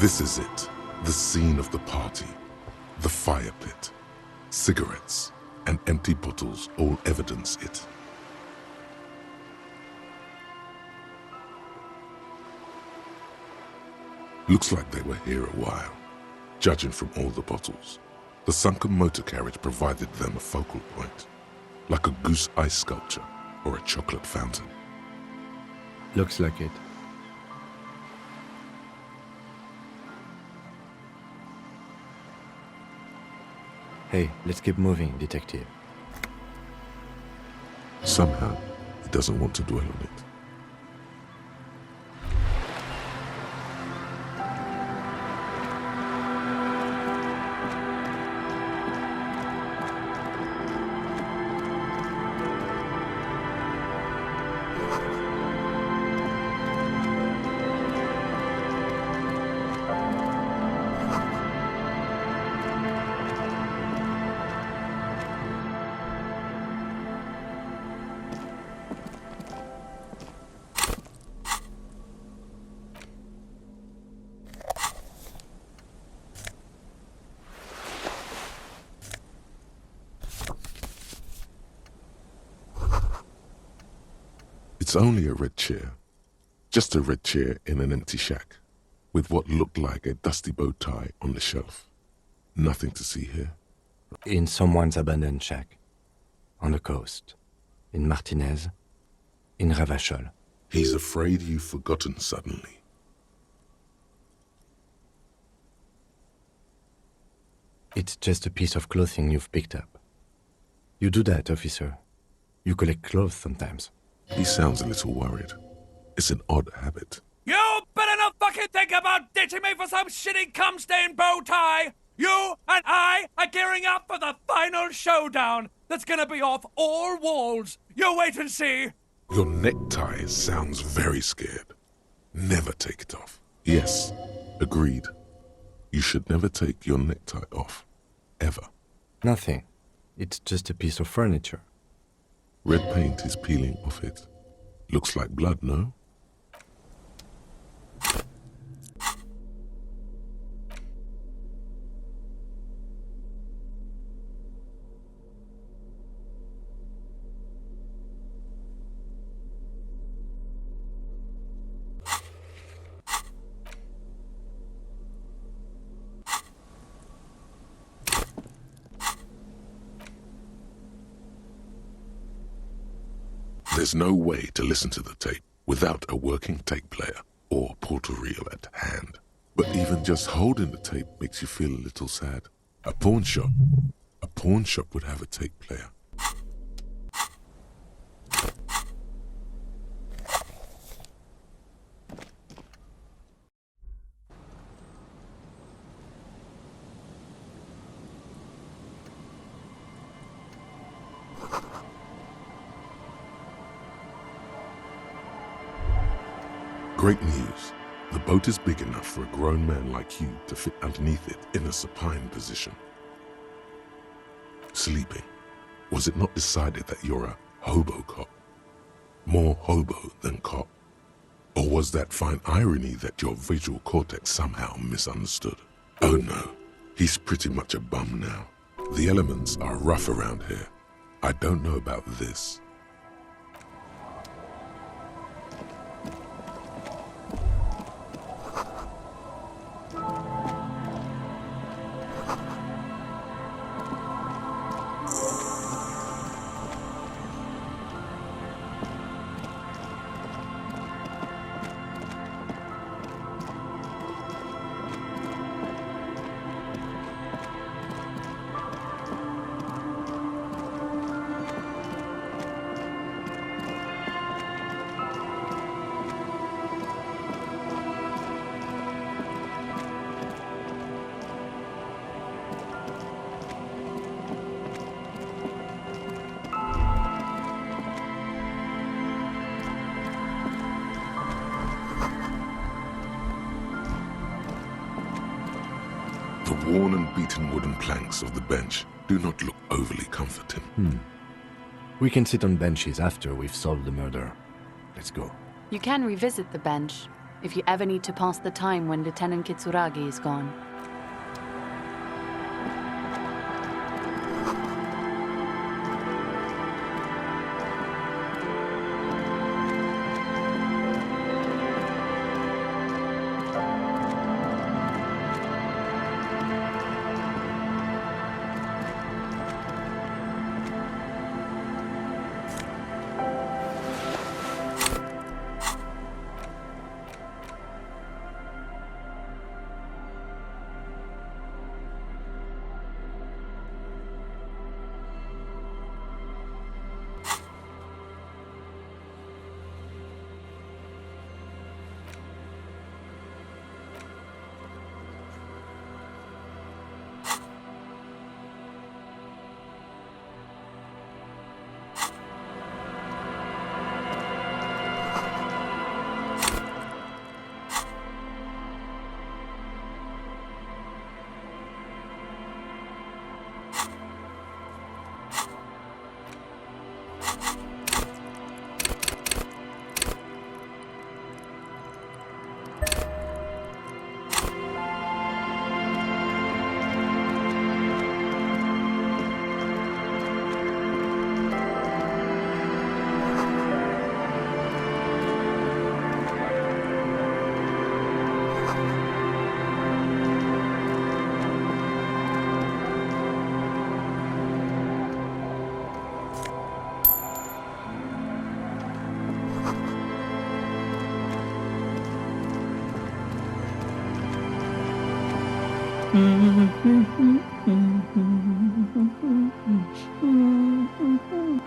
This is it, the scene of the party. The fire pit, cigarettes, and empty bottles all evidence it. Looks like they were here a while, judging from all the bottles. The sunken motor carriage provided them a focal point, like a goose ice sculpture or a chocolate fountain. Looks like it. Hey, let's keep moving, detective. Somehow, he doesn't want to dwell on it. It's only a red chair. Just a red chair in an empty shack, with what looked like a dusty bow tie on the shelf. Nothing to see here. In someone's abandoned shack. On the coast. In Martinez. In Ravachol. He's afraid you've forgotten suddenly. It's just a piece of clothing you've picked up. You do that, officer. You collect clothes sometimes. He sounds a little worried. It's an odd habit. You better not fucking think about ditching me for some shitty cum-stained bow tie! You and I are gearing up for the final showdown that's gonna be off all walls. You wait and see. Your necktie sounds very scared. Never take it off. Yes, agreed. You should never take your necktie off. Ever. Nothing. It's just a piece of furniture. Red paint is peeling off it. Looks like blood, no? There's no way to listen to the tape without a working tape player or portal-reel at hand. But even just holding the tape makes you feel a little sad. A pawn shop would have a tape player. Great news. The boat is big enough for a grown man like you to fit underneath it in a supine position. Sleeping. Was it not decided that you're a hobo cop? More hobo than cop? Or was that fine irony that your visual cortex somehow misunderstood? Oh no, he's pretty much a bum now. The elements are rough around here. I don't know about this. The worn and beaten wooden planks of the bench do not look overly comforting. We can sit on benches after we've solved the murder. Let's go. You can revisit the bench. if you ever need to pass the time when Lieutenant Kitsuragi is gone.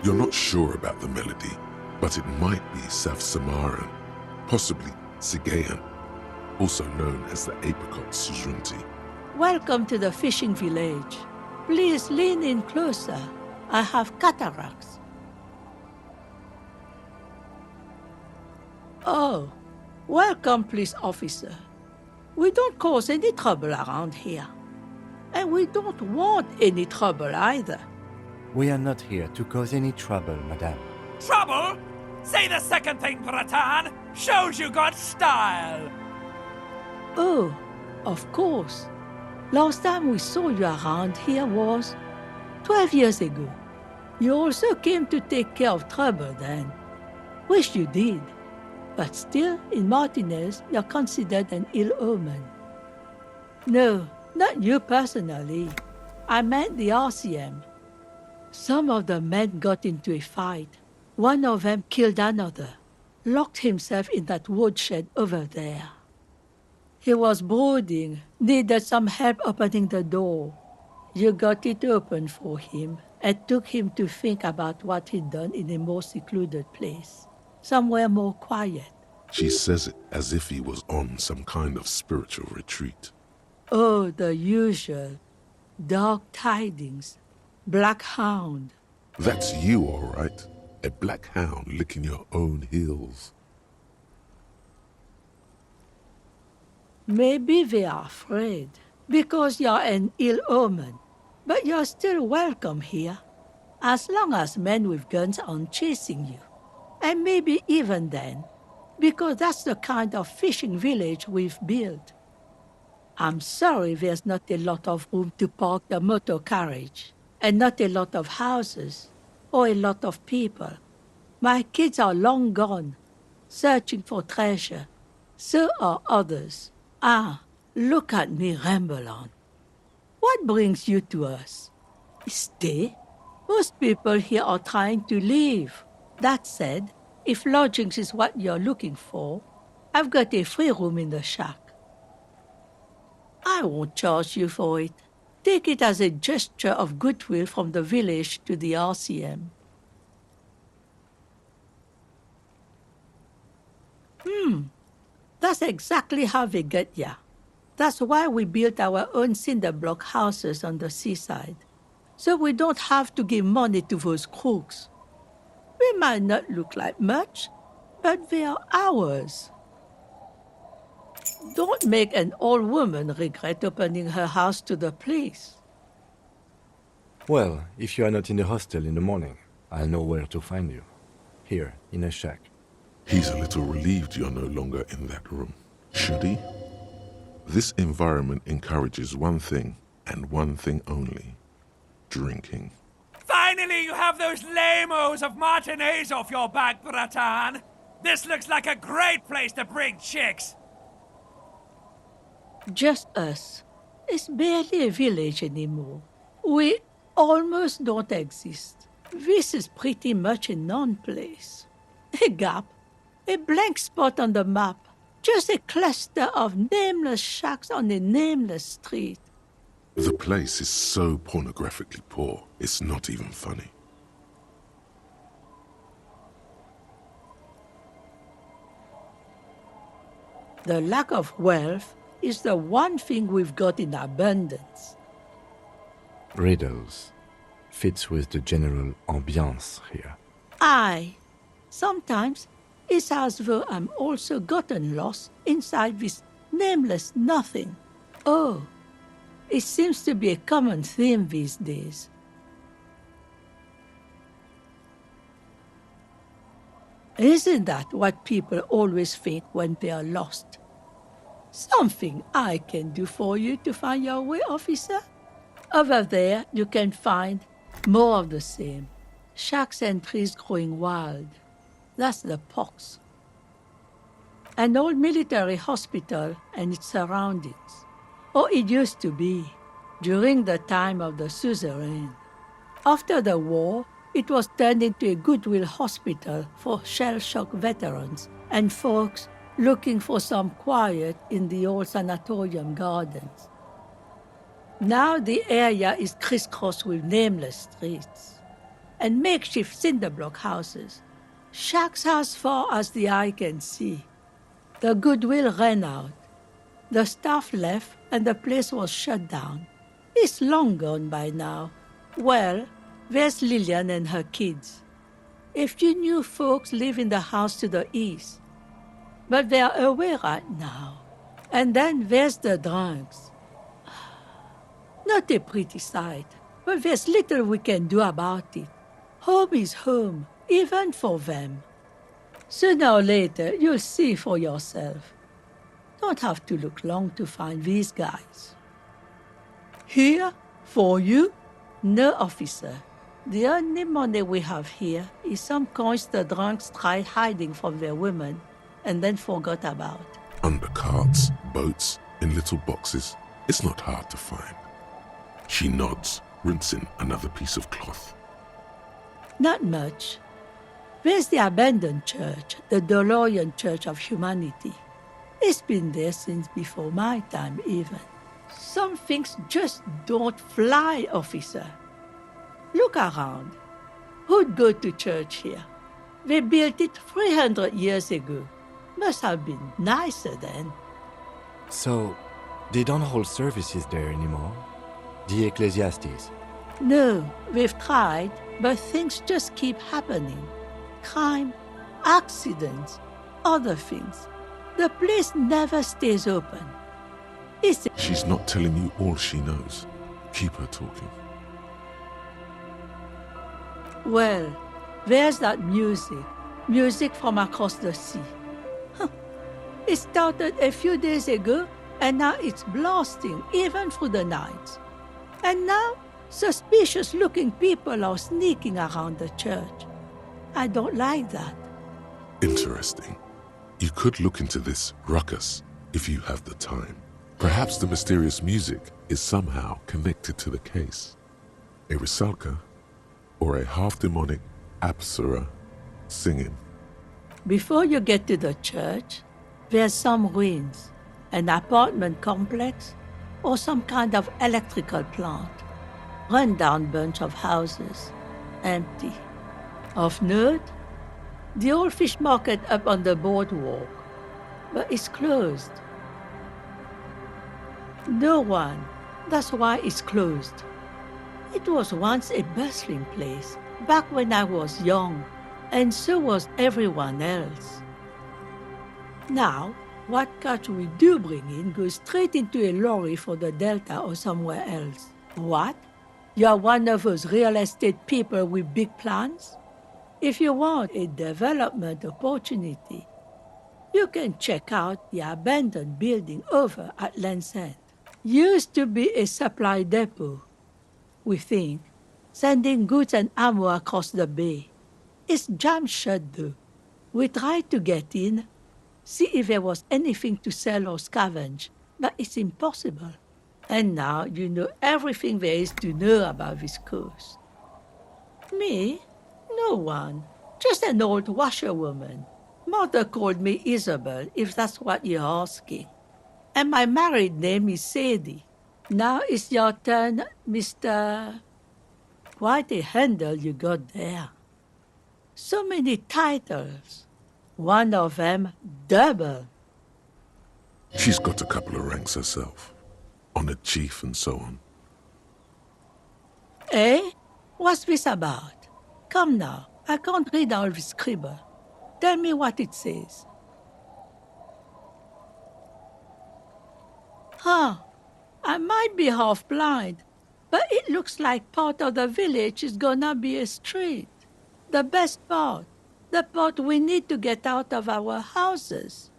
You're not sure about the melody, but it might be South Samaran, possibly Sigayan, also known as the apricot suzhunti. Welcome to the fishing village. Please lean in closer. I have cataracts. Oh, welcome, police officer. We don't cause any trouble around here. And we don't want any trouble either. We are not here to cause any trouble, madame. Trouble? Say the second thing, Bratan. Shows you got style. Oh, of course. Last time we saw you around here was 12 years ago. You also came to take care of trouble then. Wish you did. But still, in Martinez, you're considered an ill omen. No, not you personally. I meant the RCM. Some of the men got into a fight. One of them killed another, locked himself in that woodshed over there. He was brooding, needed some help opening the door. You got it open for him and took him to think about what he'd done in a more secluded place, somewhere more quiet. She says it as if he was on some kind of spiritual retreat. Oh, the usual. Dark tidings. Black hound. That's you, all right. A black hound licking your own heels. Maybe they are afraid, because you're an ill omen. But you're still welcome here, as long as men with guns aren't chasing you. And maybe even then, because that's the kind of fishing village we've built. I'm sorry there's not a lot of room to park the motor carriage, and not a lot of houses, or a lot of people. My kids are long gone, searching for treasure. So are others. Ah, look at me ramble on. What brings you to us? Stay? Most people here are trying to leave. That said, if lodgings is what you're looking for, I've got a free room in the shack. I won't charge you for it. Take it as a gesture of goodwill from the village to the RCM. That's exactly how they get ya. That's why we built our own cinder block houses on the seaside. So we don't have to give money to those crooks. They might not look like much, but they are ours. Don't make an old woman regret opening her house to the police. Well, if you are not in the hostel in the morning, I'll know where to find you. Here, in a shack. He's a little relieved you're no longer in that room. Should he? This environment encourages one thing, and one thing only. Drinking. Finally, you have those lame-os of matinees off your back, Bratan! This looks like a great place to bring chicks! Just us. It's barely a village anymore. We almost don't exist. This is pretty much a non-place. A gap. A blank spot on the map. Just a cluster of nameless shacks on a nameless street. The place is so pornographically poor, it's not even funny. The lack of wealth is the one thing we've got in abundance. Riddles. Fits with the general ambiance here. Aye. Sometimes it's as though I'm also gotten lost inside this nameless nothing. Oh, it seems to be a common theme these days. Isn't that what people always think when they are lost? Something I can do for you to find your way, officer? Over there, you can find more of the same. Shacks and trees growing wild. That's the pox. An old military hospital and its surroundings. Or it used to be, during the time of the suzerain. After the war, it was turned into a goodwill hospital for shell-shock veterans and folks looking for some quiet in the old sanatorium gardens. Now the area is crisscrossed with nameless streets and makeshift cinder block houses, shacks as far as the eye can see. The goodwill ran out. The staff left and the place was shut down. It's long gone by now. Well, there's Lillian and her kids. A few new folks live in the house to the east, but they're away right now. And then there's the drunks. Not a pretty sight, but there's little we can do about it. Home is home, even for them. Sooner or later, you'll see for yourself. Don't have to look long to find these guys. Here, for you? No, officer. The only money we have here is some coins the drunks tried hiding from their women and then forgot about. Under carts, boats, in little boxes. It's not hard to find. She nods, rinsing another piece of cloth. Not much. There's the abandoned church, the DeLorean Church of Humanity. It's been there since before my time, even. Some things just don't fly, officer. Look around. Who'd go to church here? They built it 300 years ago. Must have been nicer then. So, they don't hold services there anymore? The Ecclesiastes? No, we've tried, but things just keep happening. Crime, accidents, other things. The place never stays open. She's not telling you all she knows. Keep her talking. Well, there's that music. Music from across the sea. It started a few days ago, and now it's blasting even through the night. And now, suspicious-looking people are sneaking around the church. I don't like that. Interesting. You could look into this ruckus if you have the time. Perhaps the mysterious music is somehow connected to the case. A Rusalka or a half-demonic Apsara singing. Before you get to the church, there's some ruins, an apartment complex, or some kind of electrical plant. Run-down bunch of houses, empty. Of note, the old fish market up on the boardwalk, but it's closed. No one. That's why it's closed. It was once a bustling place, back when I was young, and so was everyone else. Now, what catch we do bring in goes straight into a lorry for the Delta or somewhere else. What? You're one of those real estate people with big plans? If you want a development opportunity, You can check out the abandoned building over at Land's End. Used to be a supply depot, we think, sending goods and ammo across the bay. It's jammed shut though. We tried to get in, see if there was anything to sell or scavenge, but it's impossible. And now you know everything there is to know about this coast. Me? No one. Just an old washerwoman. Mother called me Isabel, if that's what you're asking. And my married name is Sadie. Now it's your turn, Mr. Quite a handle you got there. So many titles. One of them double. She's got a couple of ranks herself. Honored chief and so on. Eh? What's this about? Come now, I can't read all this scribble. Tell me what it says. Huh. I might be half blind, but it looks like part of the village is gonna be a street. The best part. The part we need to get out of our houses.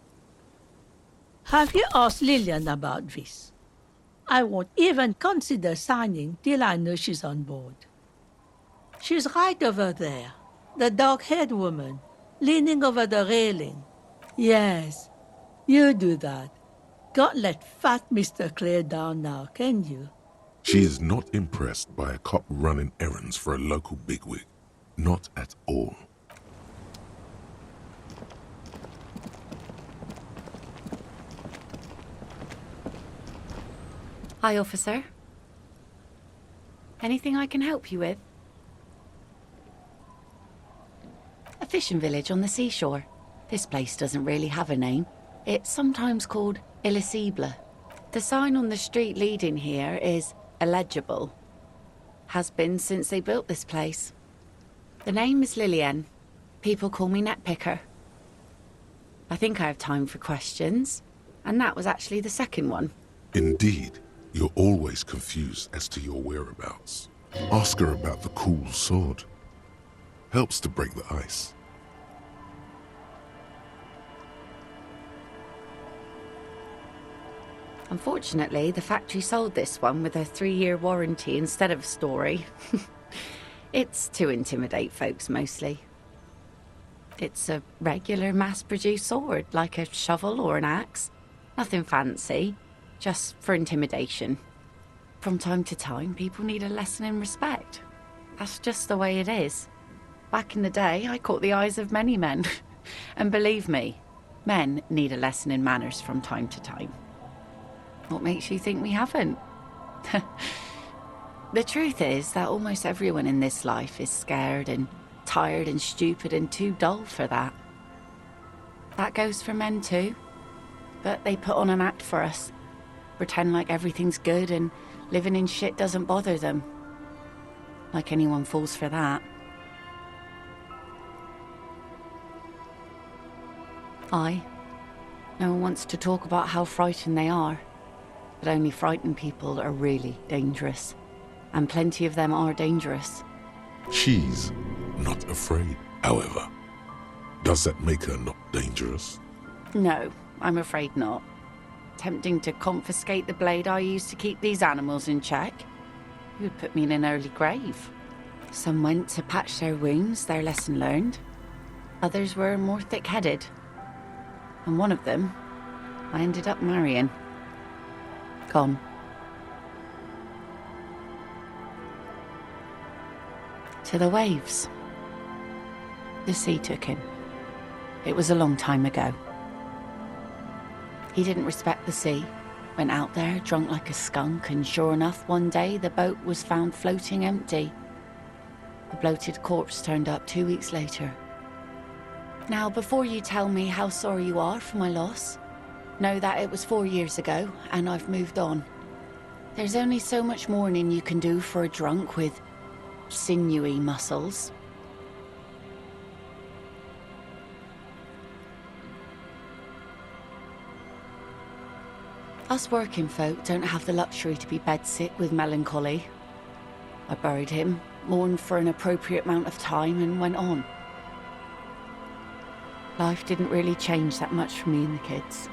Have you asked Lillian about this? I won't even consider signing till I know she's on board. She's right over there, the dark-haired woman, leaning over the railing. Yes, you do that. Can't let fat Mr. Clare down now, can you? She is not impressed by a cop running errands for a local bigwig. Not at all. Hi, officer. Anything I can help you with? A fishing village on the seashore. This place doesn't really have a name. It's sometimes called Elysible. The sign on the street leading here is illegible. Has been since they built this place. The name is Lillian. People call me Netpicker. I think I have time for questions, and that was actually the second one. Indeed, you're always confused as to your whereabouts. Ask her about the cool sword. Helps to break the ice. Unfortunately, the factory sold this one with a 3-year warranty instead of a story. It's to intimidate folks, mostly. It's a regular mass-produced sword, like a shovel or an axe. Nothing fancy, just for intimidation. From time to time, people need a lesson in respect. That's just the way it is. Back in the day, I caught the eyes of many men. And believe me, men need a lesson in manners from time to time. What makes you think we haven't? The truth is that almost everyone in this life is scared and tired and stupid and too dull for that. That goes for men too. But they put on an act for us. Pretend like everything's good and living in shit doesn't bother them. Like anyone falls for that. No one wants to talk about how frightened they are. But only frightened people are really dangerous. And plenty of them are dangerous. She's not afraid, however. Does that make her not dangerous? No, I'm afraid not. Tempting to confiscate the blade I used to keep these animals in check. You would put me in an early grave. Some went to patch their wounds, their lesson learned. Others were more thick-headed. And one of them, I ended up marrying. Gone. To the waves. The sea took him. It was a long time ago. He didn't respect the sea. Went out there, drunk like a skunk, and sure enough, one day the boat was found floating empty. A bloated corpse turned up 2 weeks later. Now, before you tell me how sorry you are for my loss, know that it was 4 years ago, and I've moved on. There's only so much mourning you can do for a drunk with sinewy muscles. Us working folk don't have the luxury to be bedsick with melancholy. I buried him, mourned for an appropriate amount of time, and went on. Life didn't really change that much for me and the kids.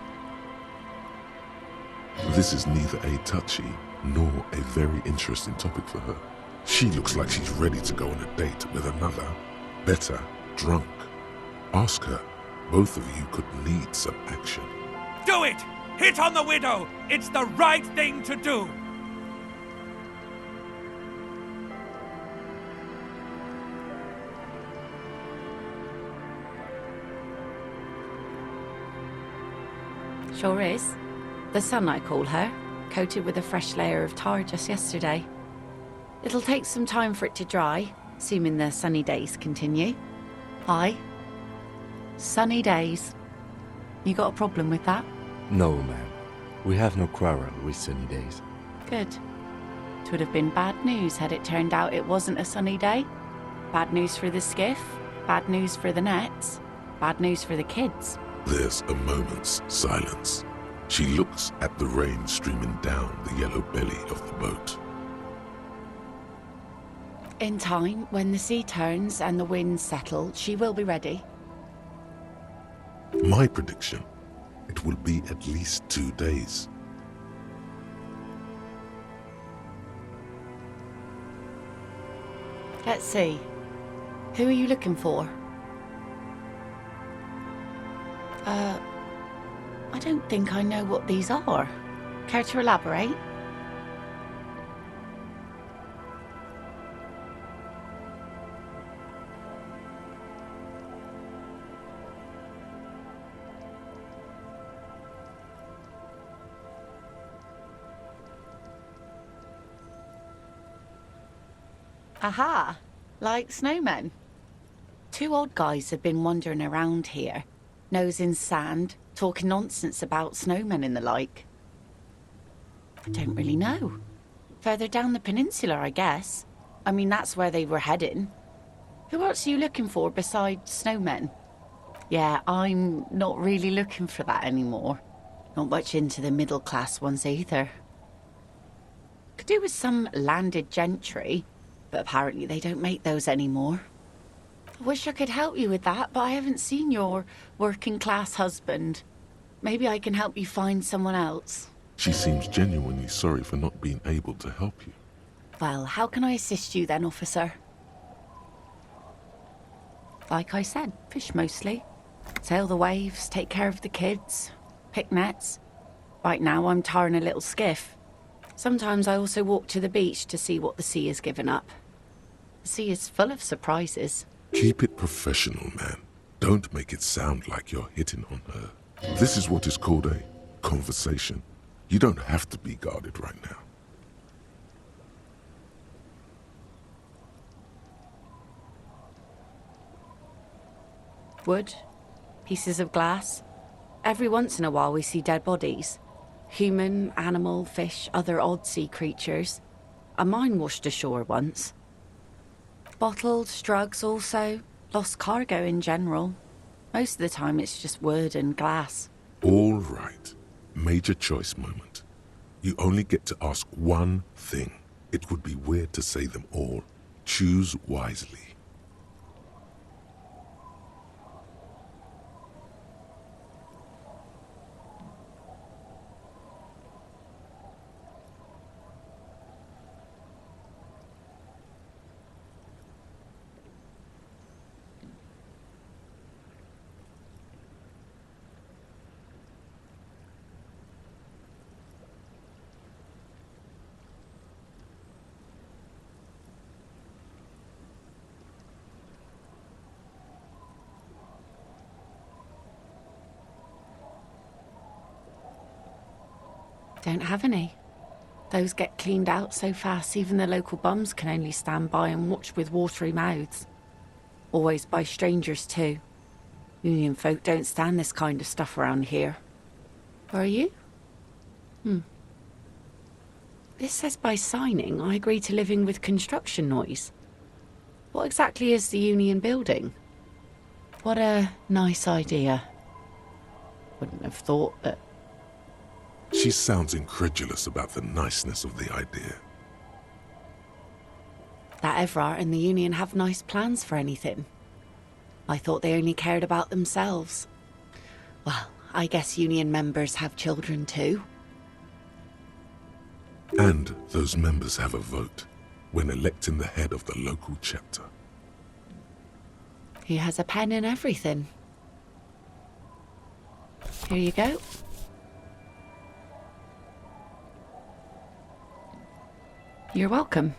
This is neither a touchy nor a very interesting topic for her. She looks like she's ready to go on a date with another, better drunk. Ask her. Both of you could need some action. Do it! Hit on the widow! It's the right thing to do! Sure is. The sun, I call her, coated with a fresh layer of tar just yesterday. It'll take some time for it to dry, assuming the sunny days continue. Aye. Sunny days. You got a problem with that? No, ma'am. We have no quarrel with sunny days. Good. It would have been bad news had it turned out it wasn't a sunny day. Bad news for the skiff, bad news for the nets, bad news for the kids. There's a moment's silence. She looks at the rain streaming down the yellow belly of the boat. In time, when the sea turns and the winds settle, she will be ready. My prediction, it will be at least 2 days. Let's see. Who are you looking for? I don't think I know what these are. Care to elaborate? Aha! Like snowmen. 2 odd guys have been wandering around here, nose in sand, talking nonsense about snowmen and the like. I don't really know. Further down the peninsula, I guess. I mean, that's where they were heading. Who else are you looking for besides snowmen? Yeah, I'm not really looking for that anymore. Not much into the middle-class ones either. Could do with some landed gentry, but apparently they don't make those anymore. I wish I could help you with that, but I haven't seen your working-class husband. Maybe I can help you find someone else. She seems genuinely sorry for not being able to help you. Well, how can I assist you then, officer? Like I said, fish mostly. Sail the waves, take care of the kids, pick nets. Right now I'm tarring a little skiff. Sometimes I also walk to the beach to see what the sea has given up. The sea is full of surprises. Keep it professional, man. Don't make it sound like you're hitting on her. This is what is called a conversation. You don't have to be guarded right now. Wood, pieces of glass. Every once in a while we see dead bodies. Human, animal, fish, other odd sea creatures. A mine washed ashore once. Bottles, drugs also. Lost cargo in general. Most of the time it's just wood and glass. All right. Major choice moment. You only get to ask one thing. It would be weird to say them all. Choose wisely. Don't have any. Those get cleaned out so fast even the local bums can only stand by and watch with watery mouths. Always by strangers too. Union folk don't stand this kind of stuff around here. Are you? This says by signing I agree to living with construction noise. What exactly is the Union building? What a nice idea. Wouldn't have thought that. She sounds incredulous about the niceness of the idea. That Everard and the Union have nice plans for anything. I thought they only cared about themselves. Well, I guess union members have children too. And those members have a vote when electing the head of the local chapter. He has a pen in everything. Here you go. You're welcome.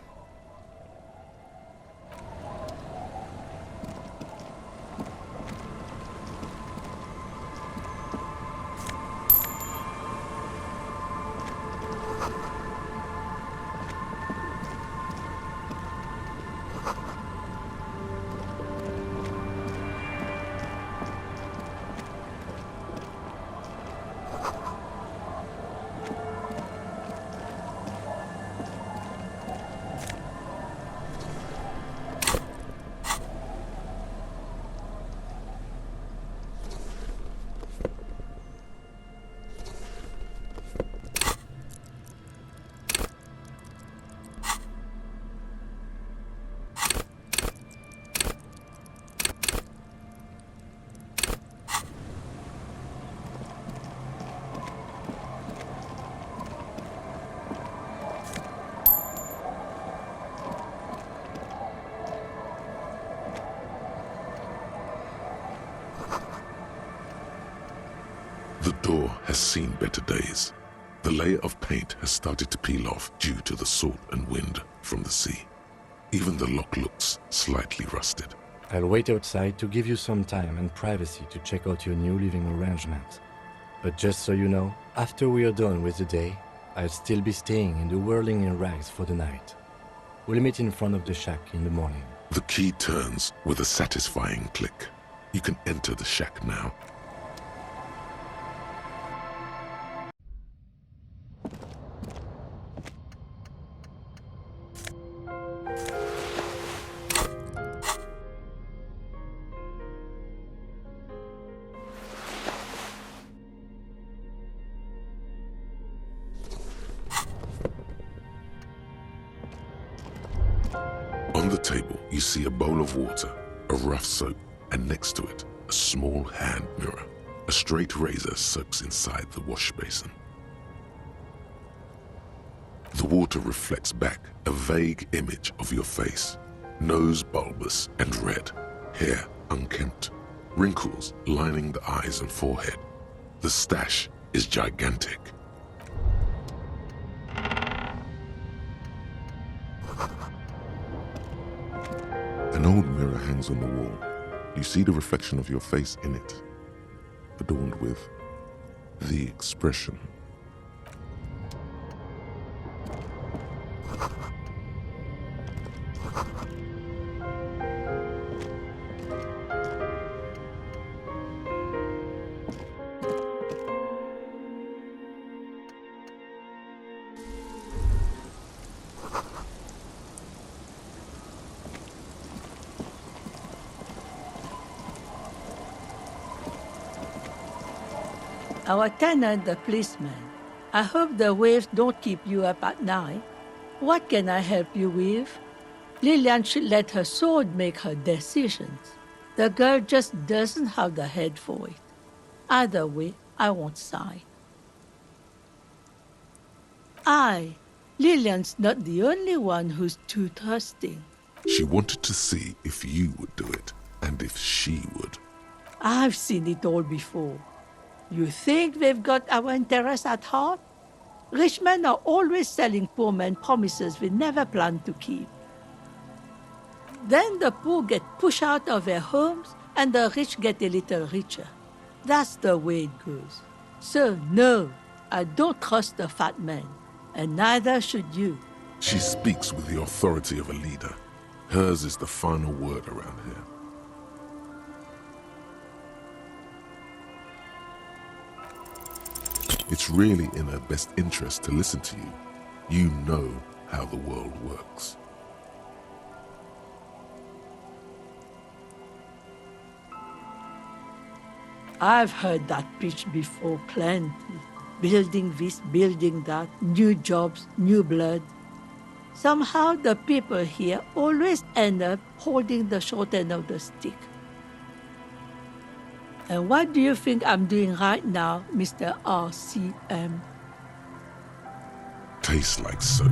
The door has seen better days. The layer of paint has started to peel off due to the salt and wind from the sea. Even the lock looks slightly rusted. I'll wait outside to give you some time and privacy to check out your new living arrangements. But just so you know, after we are done with the day, I'll still be staying in the whirling in rags for the night. We'll meet in front of the shack in the morning. The key turns with a satisfying click. You can enter the shack now. On the table, you see a bowl of water, a rough soap, and next to it, a small hand mirror. A straight razor soaks inside the wash basin. The water reflects back a vague image of your face. Nose bulbous and red, hair unkempt, wrinkles lining the eyes and forehead. The stash is gigantic. An old mirror hangs on the wall. You see the reflection of your face in it, adorned with the expression. Our tenant, the policeman. I hope the waves don't keep you up at night. What can I help you with? Lillian should let her sword make her decisions. The girl just doesn't have the head for it. Either way, I won't sign. Lillian's not the only one who's too trusting. She wanted to see if you would do it, and if she would. I've seen it all before. You think they've got our interests at heart? Rich men are always selling poor men promises they never planned to keep. Then the poor get pushed out of their homes and the rich get a little richer. That's the way it goes. So no, I don't trust the fat man, and neither should you. She speaks with the authority of a leader. Hers is the final word around here. It's really in her best interest to listen to you. You know how the world works. I've heard that pitch before plenty. Building this, building that, new jobs, new blood. Somehow the people here always end up holding the short end of the stick. And what do you think I'm doing right now, Mr. RCM? Tastes like soap,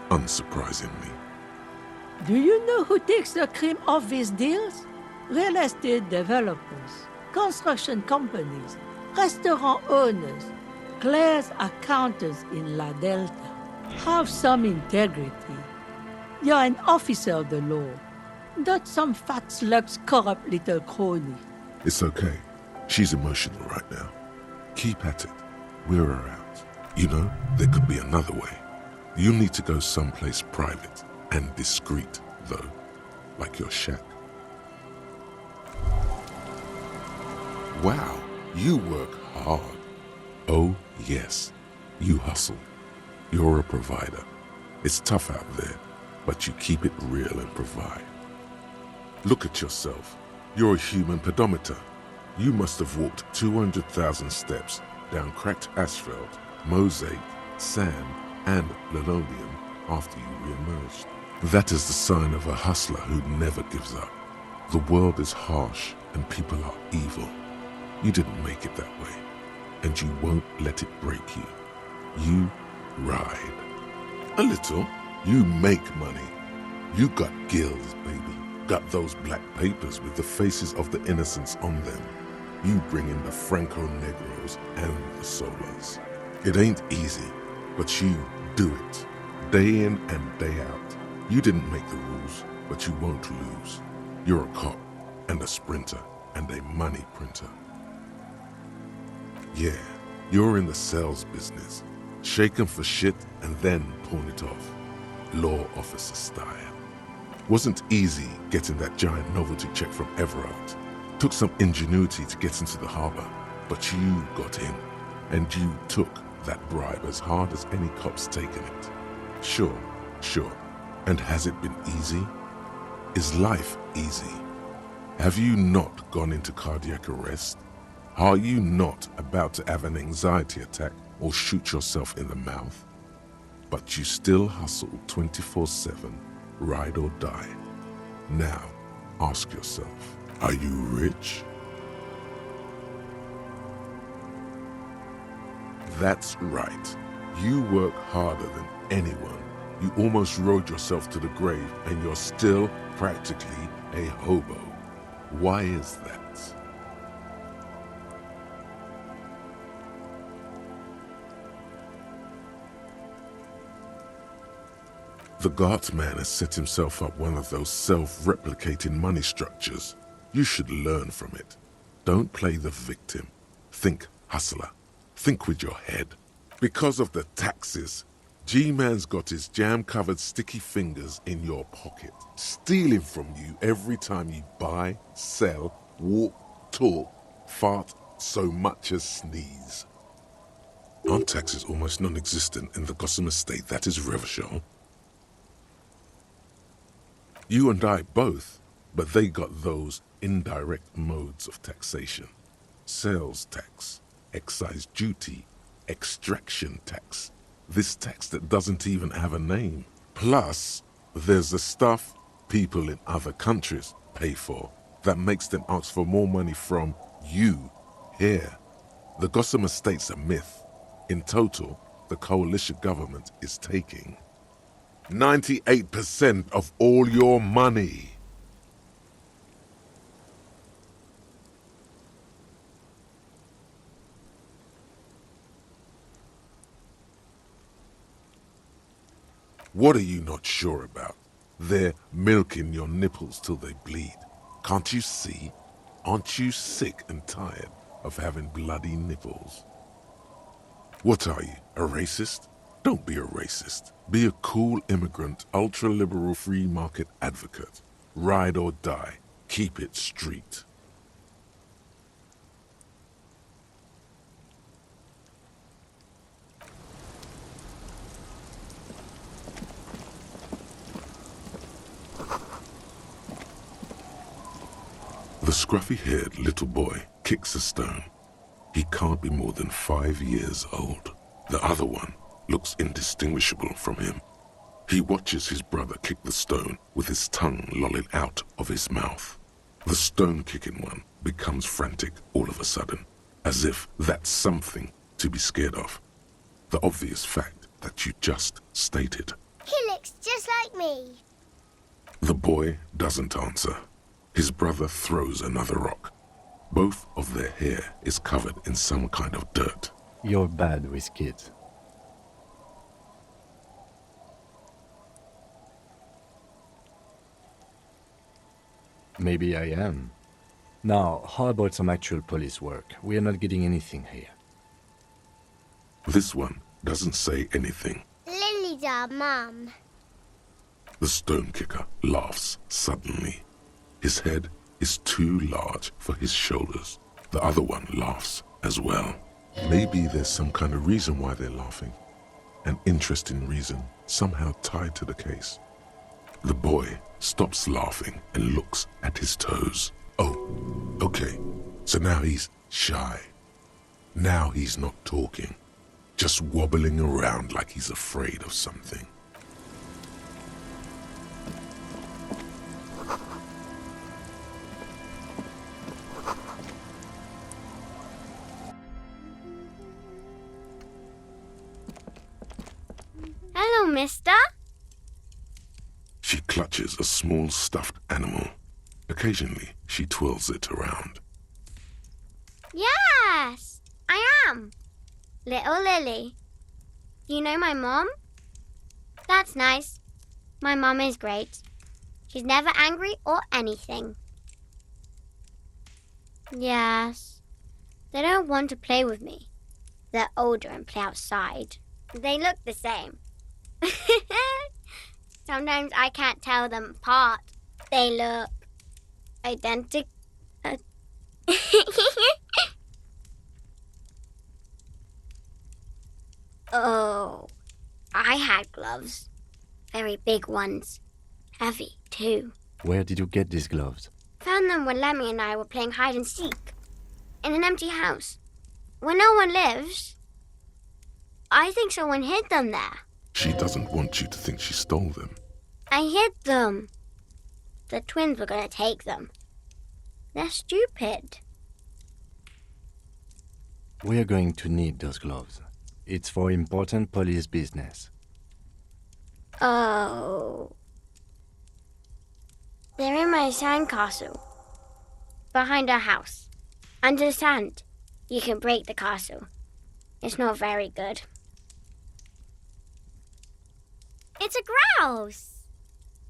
unsurprisingly. Do you know who takes the cream of these deals? Real estate developers, construction companies, restaurant owners, clerks, accountants in La Delta. Have some integrity. You're an officer of the law, not some fat slug's corrupt little crony. It's okay. She's emotional right now. Keep at it. We're her out. You know, there could be another way. You need to go someplace private and discreet, though, like your shack. Wow, you work hard. Oh, yes, you hustle. You're a provider. It's tough out there, but you keep it real and provide. Look at yourself. You're a human pedometer. You must have walked 200,000 steps down cracked asphalt, mosaic, sand, and linoleum after you re-emerged. That is the sign of a hustler who never gives up. The world is harsh and people are evil. You didn't make it that way, and you won't let it break you. You ride. A little. You make money. You got gills, baby. Got those black papers with the faces of the innocents on them. You bring in the Franco Negros and the Solas. It ain't easy, but you do it. Day in and day out. You didn't make the rules, but you won't lose. You're a cop, and a sprinter, and a money printer. Yeah, you're in the sales business. Shake 'em for shit and then pawn it off. Law officer style. Wasn't easy getting that giant novelty check from Everard. Took some ingenuity to get into the harbor, but you got in, and you took that bribe as hard as any cop's taken it. Sure. And has it been easy? Is life easy? Have you not gone into cardiac arrest? Are you not about to have an anxiety attack or shoot yourself in the mouth? But you still hustle 24/7, ride or die. Now, ask yourself, are you rich? That's right. You work harder than anyone. You almost rode yourself to the grave and you're still practically a hobo. Why is that? The Guardsman has set himself up one of those self-replicating money structures. You should learn from it. Don't play the victim. Think hustler. Think with your head. Because of the taxes, G-Man's got his jam-covered sticky fingers in your pocket, stealing from you every time you buy, sell, walk, talk, fart, so much as sneeze. Aren't taxes almost non-existent in the Gossamer state that is Revachol? You and I both, but they got those indirect modes of taxation. Sales tax, excise duty, extraction tax. This tax that doesn't even have a name. Plus, there's the stuff people in other countries pay for that makes them ask for more money from you here. The Gossamer state's a myth. In total, the coalition government is taking 98% of all your money. What are you not sure about? They're milking your nipples till they bleed. Can't you see? Aren't you sick and tired of having bloody nipples? What are you, a racist? Don't be a racist. Be a cool immigrant, ultra-liberal free market advocate. Ride or die. Keep it street. The scruffy-haired little boy kicks a stone. He can't be more than 5 years old. The other one looks indistinguishable from him. He watches his brother kick the stone with his tongue lolling out of his mouth. The stone-kicking one becomes frantic all of a sudden, as if that's something to be scared of. The obvious fact that you just stated. He looks just like me. The boy doesn't answer. His brother throws another rock. Both of their hair is covered in some kind of dirt. You're bad with kids. Maybe I am. Now, how about some actual police work? We are not getting anything here. This one doesn't say anything. Lily's our mum. The stone kicker laughs suddenly. His head is too large for his shoulders. The other one laughs as well. Maybe there's some kind of reason why they're laughing. An interesting reason, somehow tied to the case. The boy stops laughing and looks at his toes. Oh, okay. So now he's shy. Now he's not talking. Just wobbling around like he's afraid of something. Hello, mister. She clutches a small stuffed animal. Occasionally, she twirls it around. Yes, I am. Little Lily. You know my mom? That's nice. My mom is great. She's never angry or anything. Yes. They don't want to play with me. They're older and play outside. They look the same. Sometimes I can't tell them apart. They look identical. Oh, I had gloves. Very big ones. Heavy, too. Where did you get these gloves? Found them when Lemmy and I were playing hide and seek. In an empty house. Where no one lives. I think someone hid them there. She doesn't want you to think she stole them. I hid them. The twins were going to take them. They're stupid. We are going to need those gloves. It's for important police business. Oh. They're in my sandcastle. Behind our house. Under the sand. You can break the castle. It's not very good. It's a grouse.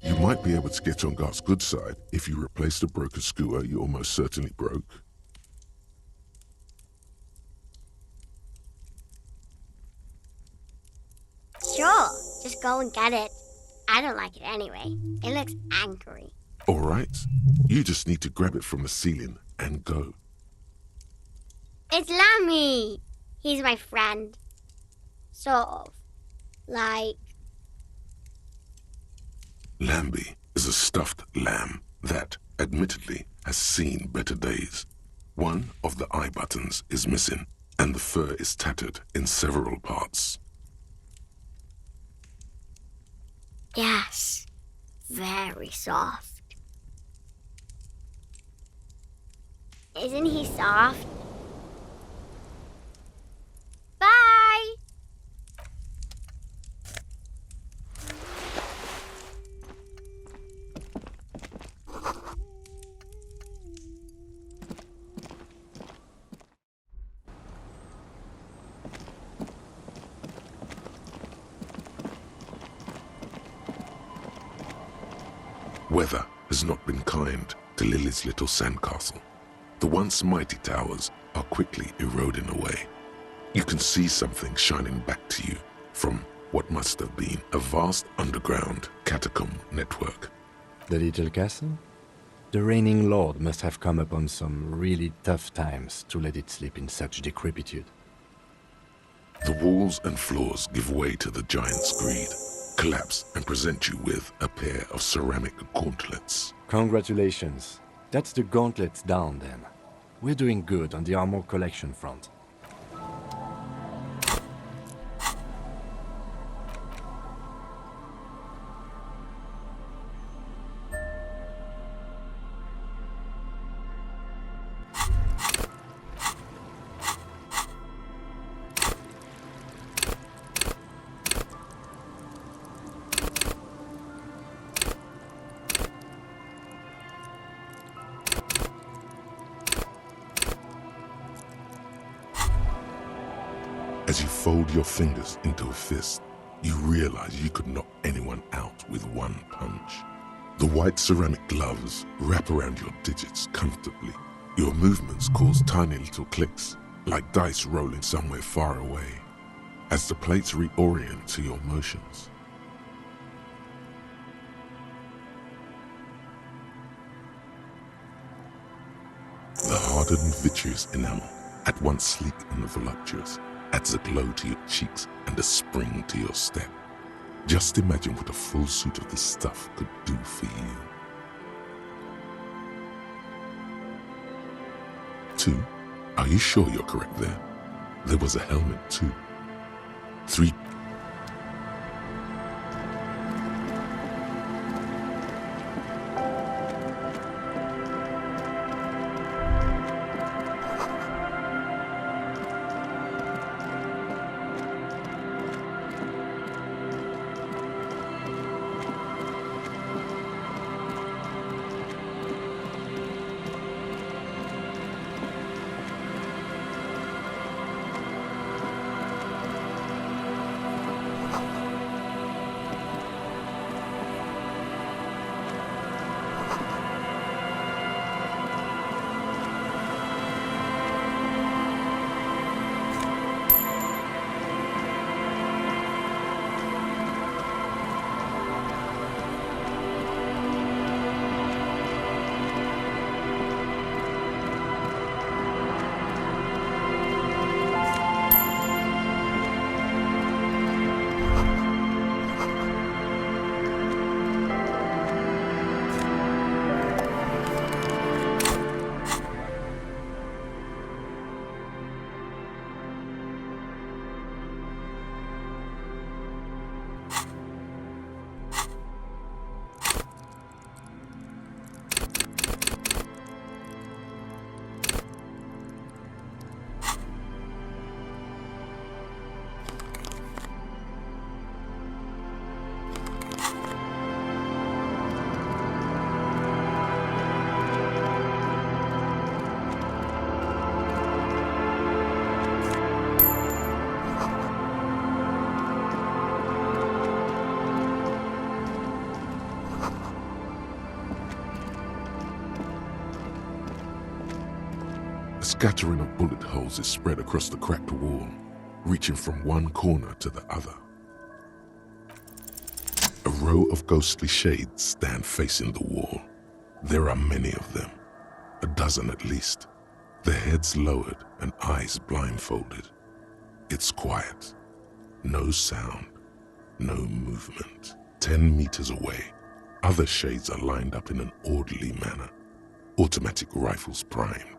You might be able to get on Gart's good side if you replace the broken skewer you almost certainly broke. Sure, just go and get it. I don't like it anyway. It looks angry. All right. You just need to grab it from the ceiling and go. It's Lammy. He's my friend. Sort of. Like... Lambie is a stuffed lamb that, admittedly, has seen better days. One of the eye buttons is missing, and the fur is tattered in several parts. Yes. Very soft. Isn't he soft? Bye! Weather has not been kind to Lily's little sandcastle. The once mighty towers are quickly eroding away. You can see something shining back to you from what must have been a vast underground catacomb network. The little castle? The reigning lord must have come upon some really tough times to let it sleep in such decrepitude. The walls and floors give way to the giant's greed, collapse and present you with a pair of ceramic gauntlets. Congratulations. That's the gauntlets down then. We're doing good on the armor collection front. As you fold your fingers into a fist, you realize you could knock anyone out with one punch. The white ceramic gloves wrap around your digits comfortably. Your movements cause tiny little clicks, like dice rolling somewhere far away, as the plates reorient to your motions. The hardened vitreous enamel, at once sleek and voluptuous, adds a glow to your cheeks and a spring to your step. Just imagine what a full suit of this stuff could do for you. 2. Are you sure you're correct there? There was a helmet too. 3. A scattering of bullet holes is spread across the cracked wall, reaching from one corner to the other. A row of ghostly shades stand facing the wall. There are many of them, a dozen at least, their heads lowered and eyes blindfolded. It's quiet. No sound, no movement. 10 meters away, other shades are lined up in an orderly manner, automatic rifles primed.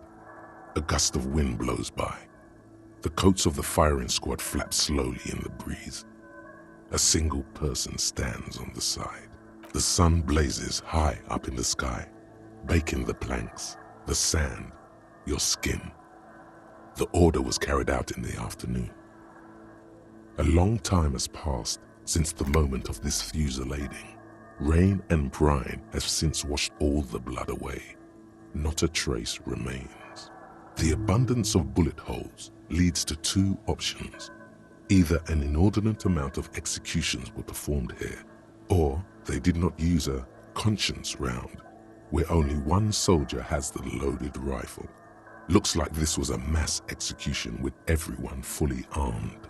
A gust of wind blows by. The coats of the firing squad flap slowly in the breeze. A single person stands on the side. The sun blazes high up in the sky, baking the planks, the sand, your skin. The order was carried out in the afternoon. A long time has passed since the moment of this fusillading. Rain and brine have since washed all the blood away. Not a trace remains. The abundance of bullet holes leads to 2 options. Either an inordinate amount of executions were performed here, or they did not use a conscience round, where only one soldier has the loaded rifle. Looks like this was a mass execution with everyone fully armed.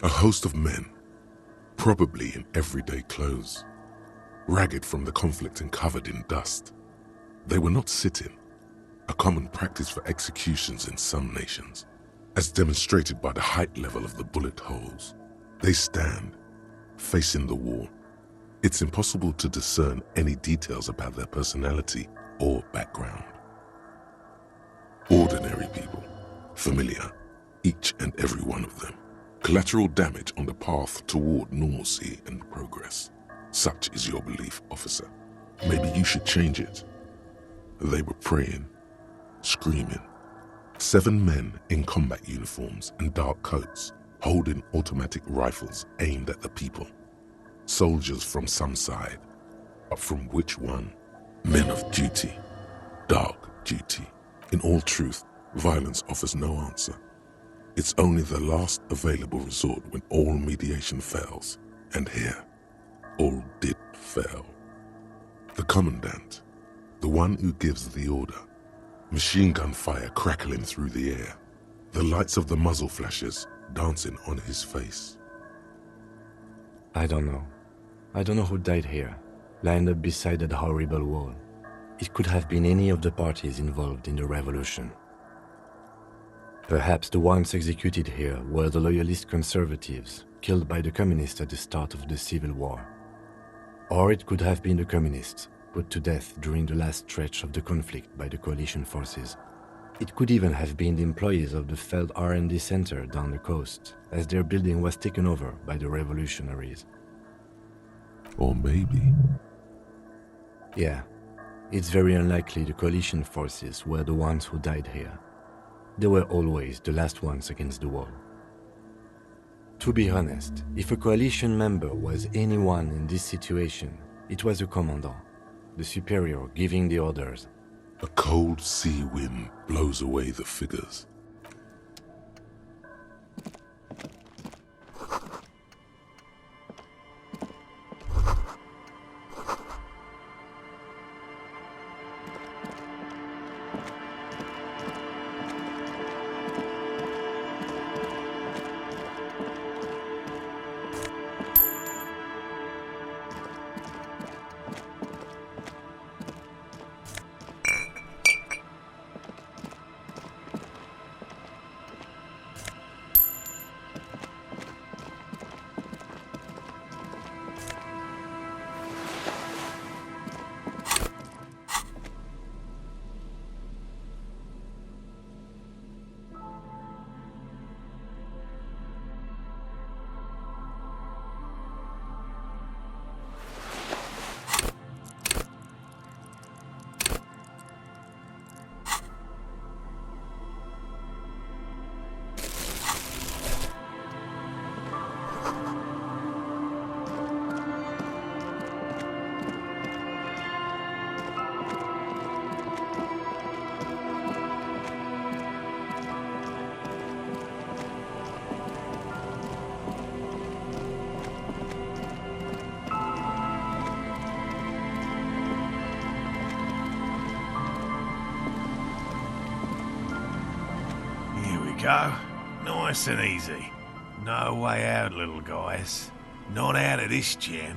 A host of men, probably in everyday clothes, ragged from the conflict and covered in dust. They were not sitting, a common practice for executions in some nations, as demonstrated by the height level of the bullet holes. They stand, facing the wall. It's impossible to discern any details about their personality or background. Ordinary people, familiar, each and every one of them. Collateral damage on the path toward normalcy and progress. Such is your belief, officer. Maybe you should change it. They were praying, screaming. 7 men in combat uniforms and dark coats, holding automatic rifles aimed at the people. Soldiers from some side, but from which one? Men of duty, dark duty. In all truth, violence offers no answer. It's only the last available resort when all mediation fails. And here, all did fail. The commandant, the one who gives the order, machine gun fire crackling through the air, the lights of the muzzle flashes dancing on his face. I don't know. I don't know who died here, lined up beside that horrible wall. It could have been any of the parties involved in the revolution. Perhaps the ones executed here were the loyalist conservatives, killed by the communists at the start of the Civil War. Or it could have been the communists, put to death during the last stretch of the conflict by the coalition forces. It could even have been the employees of the failed R&D center down the coast, as their building was taken over by the revolutionaries. Or maybe... Yeah, it's very unlikely the coalition forces were the ones who died here. They were always the last ones against the wall. To be honest, if a coalition member was anyone in this situation, it was the commandant, the superior giving the orders. A cold sea wind blows away the figures. Go. Nice and easy. No way out, little guys. Not out of this jam.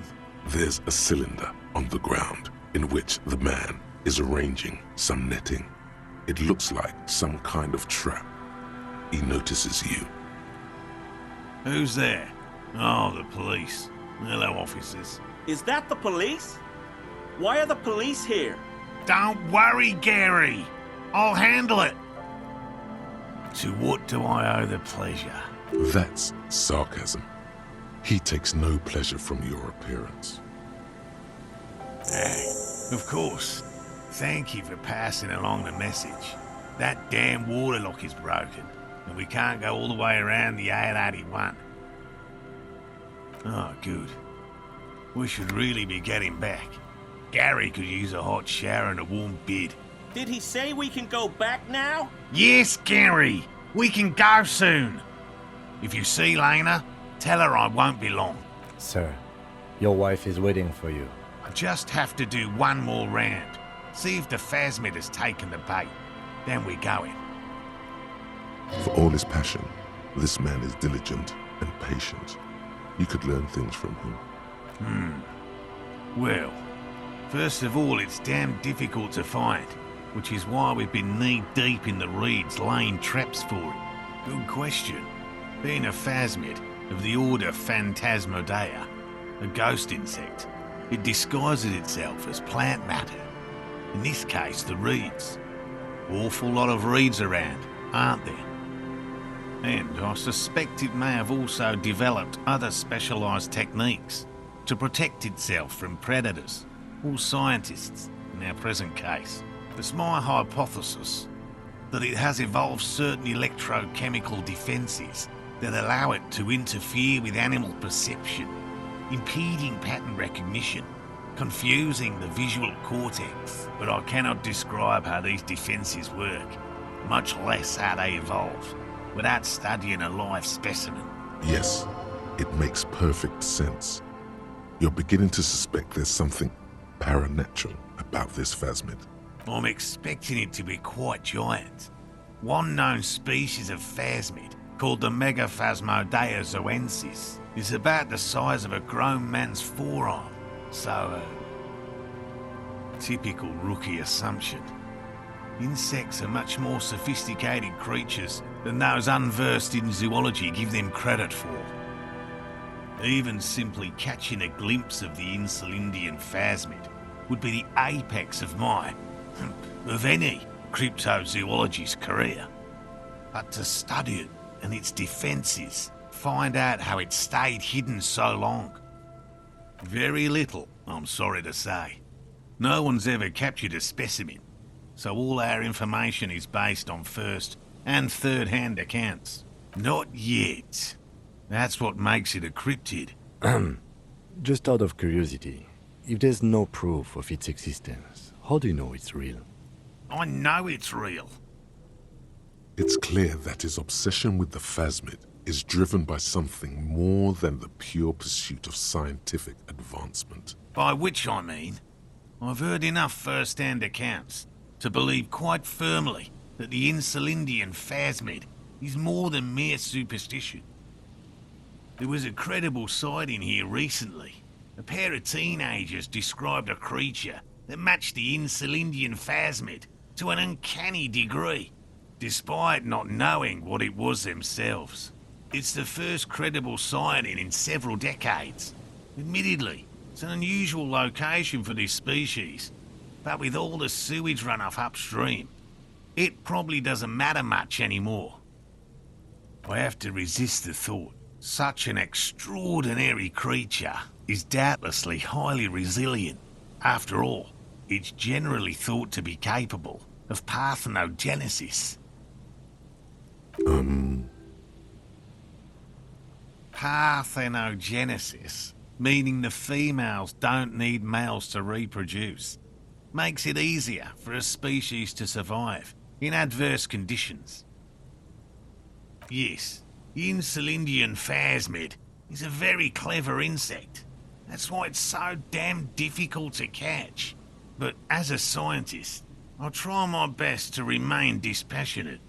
There's a cylinder on the ground in which the man is arranging some netting. It looks like some kind of trap. He notices you. Who's there? Oh, the police. Hello, officers. Is that the police? Why are the police here? Don't worry, Gary. I'll handle it. To what do I owe the pleasure? That's sarcasm. He takes no pleasure from your appearance. Of course. Thank you for passing along the message. That damn water lock is broken, and we can't go all the way around the 881. Oh, good. We should really be getting back. Gary could use a hot shower and a warm bed. Did he say we can go back now? Yes, Gary. We can go soon. If you see Lena, tell her I won't be long. Sir, your wife is waiting for you. I just have to do one more round. See if the phasmid has taken the bait. Then we're going. For all his passion, this man is diligent and patient. You could learn things from him. Well, first of all, it's damn difficult to find, which is why we've been knee-deep in the reeds laying traps for it. Good question. Being a phasmid of the order Phantasmodea, a ghost insect, it disguises itself as plant matter. In this case, the reeds. Awful lot of reeds around, aren't there? And I suspect it may have also developed other specialised techniques to protect itself from predators, or scientists in our present case. It's my hypothesis that it has evolved certain electrochemical defences that allow it to interfere with animal perception, impeding pattern recognition, confusing the visual cortex. But I cannot describe how these defences work, much less how they evolve. without studying a live specimen. Yes, it makes perfect sense. You're beginning to suspect there's something paranatural about this phasmid. I'm expecting it to be quite giant. One known species of phasmid, called the Megaphasmodeozoensis, is about the size of a grown man's forearm. So, typical rookie assumption. Insects are much more sophisticated creatures than those unversed in zoology give them credit for. Even simply catching a glimpse of the Insulindian phasmid would be the apex of any cryptozoologist's career. But to study it and its defences, find out how it stayed hidden so long. Very little, I'm sorry to say. No one's ever captured a specimen, so all our information is based on first and third-hand accounts. Not yet. That's what makes it a cryptid. Just out of curiosity, if there's no proof of its existence, how do you know it's real? I know it's real. It's clear that his obsession with the phasmid is driven by something more than the pure pursuit of scientific advancement. By which I mean, I've heard enough first-hand accounts to believe quite firmly that the Insulindian phasmid is more than mere superstition. There was a credible sighting here recently. A pair of teenagers described a creature that matched the Insulindian phasmid to an uncanny degree, despite not knowing what it was themselves. It's the first credible sighting in several decades. Admittedly, it's an unusual location for this species, but with all the sewage runoff upstream, it probably doesn't matter much anymore. I have to resist the thought. Such an extraordinary creature is doubtlessly highly resilient. After all, it's generally thought to be capable of parthenogenesis. Parthenogenesis, meaning the females don't need males to reproduce, makes it easier for a species to survive in adverse conditions. Yes, the Insulindian phasmid is a very clever insect. That's why it's so damn difficult to catch. But as a scientist, I'll try my best to remain dispassionate.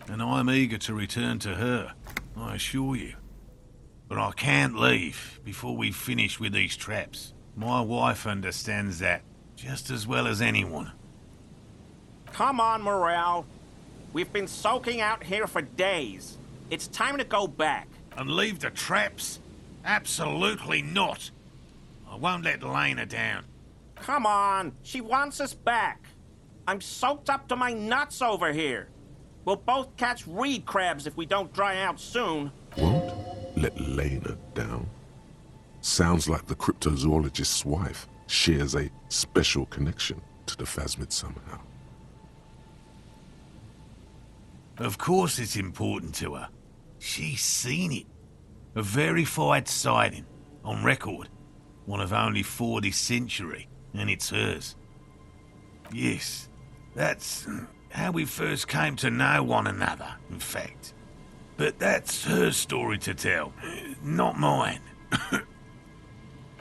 And I'm eager to return to her, I assure you. But I can't leave before we finish with these traps. My wife understands that just as well as anyone. Come on, Morel. We've been soaking out here for days. It's time to go back. And leave the traps? Absolutely not. I won't let Lena down. Come on, she wants us back. I'm soaked up to my nuts over here. We'll both catch reed crabs if we don't dry out soon. Won't let Lena down? Sounds like the cryptozoologist's wife shares a special connection to the phasmid somehow. Of course it's important to her. She's seen it. A verified sighting, on record. One of only 4 this century, and it's hers. Yes, that's how we first came to know one another, in fact. But that's her story to tell, not mine.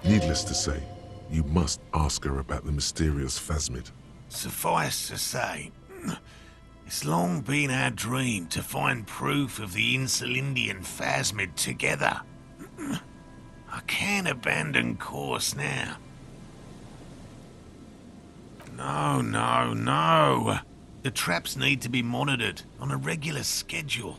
Needless to say, you must ask her about the mysterious phasmid. Suffice to say, it's long been our dream to find proof of the Insulindian phasmid together. I can't abandon course now. No. The traps need to be monitored on a regular schedule.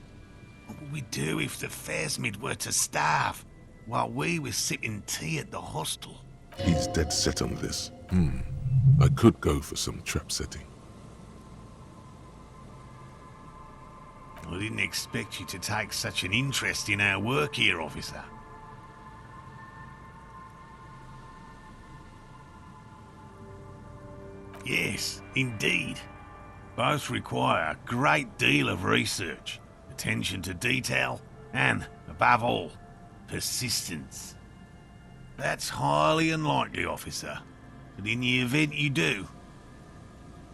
What would we do if the phasmid were to starve while we were sipping tea at the hostel? He's dead set on this. I could go for some trap setting. I didn't expect you to take such an interest in our work here, officer. Yes, indeed. Both require a great deal of research, attention to detail, and, above all, persistence. That's highly unlikely, officer. But in the event you do,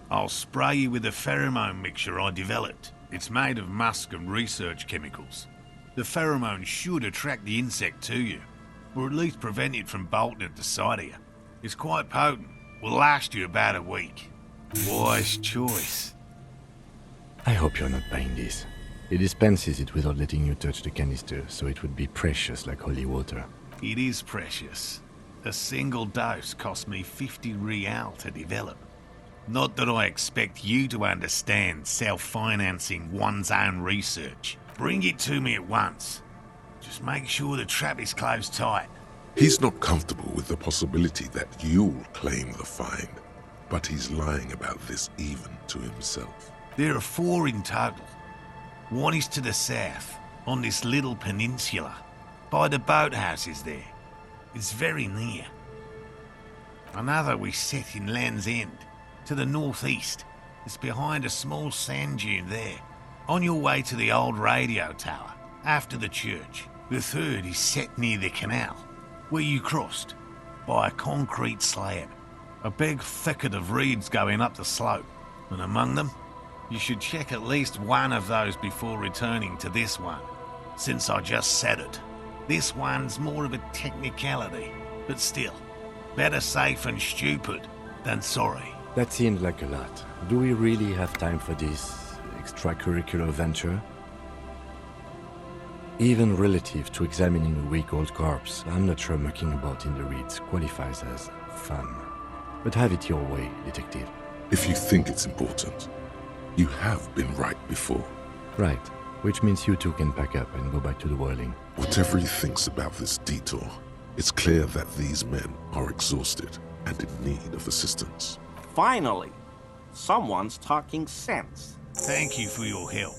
I'll spray you with a pheromone mixture I developed. It's made of musk and research chemicals. The pheromone should attract the insect to you, or at least prevent it from bolting at the sight of you. It's quite potent. Will last you about a week. Wise choice. I hope you're not buying this. He dispenses it without letting you touch the canister, so it would be precious like holy water. It is precious. A single dose cost me 50 real to develop. Not that I expect you to understand self-financing one's own research. Bring it to me at once. Just make sure the trap is closed tight. He's not comfortable with the possibility that you'll claim the find, but he's lying about this even to himself. There are 4 in total. One is to the south, on this little peninsula, by the boathouses there. It's very near. Another we set in Land's End, to the northeast. It's behind a small sand dune there, on your way to the old radio tower, after the church. The third is set near the canal, where you crossed, by a concrete slab. A big thicket of reeds going up the slope, and among them, you should check at least one of those before returning to this one, since I just said it. This one's more of a technicality, but still, better safe and stupid than sorry. That seems like a lot. Do we really have time for this extracurricular venture? Even relative to examining a week-old corpse, I'm not sure mucking about in the reeds qualifies as fun. But have it your way, detective. If you think it's important, you have been right before. Right, which means you two can pack up and go back to the whirling. Whatever he thinks about this detour, it's clear that these men are exhausted and in need of assistance. Finally, someone's talking sense. Thank you for your help.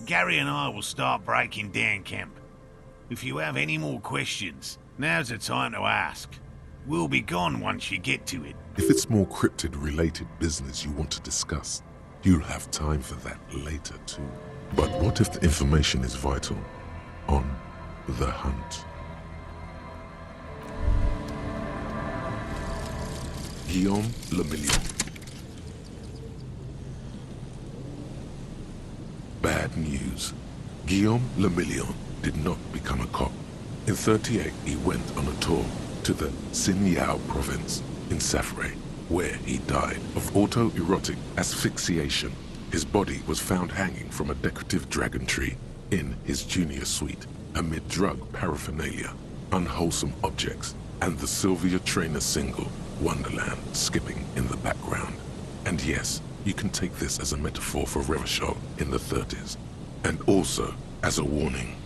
Gary and I will start breaking down camp. If you have any more questions, now's the time to ask. We'll be gone once you get to it. If it's more cryptid-related business you want to discuss, you'll have time for that later too. But what if the information is vital? On the hunt. Guillaume Lemillion. Bad news. Guillaume Lemillion did not become a cop. In '38, he went on a tour to the Sinyao province in Safre, where he died of autoerotic asphyxiation. His body was found hanging from a decorative dragon tree in his junior suite, amid drug paraphernalia, unwholesome objects, and the Sylvia Trainer single, Wonderland, skipping in the background. And yes, you can take this as a metaphor for Revachol in the 30s, and also as a warning.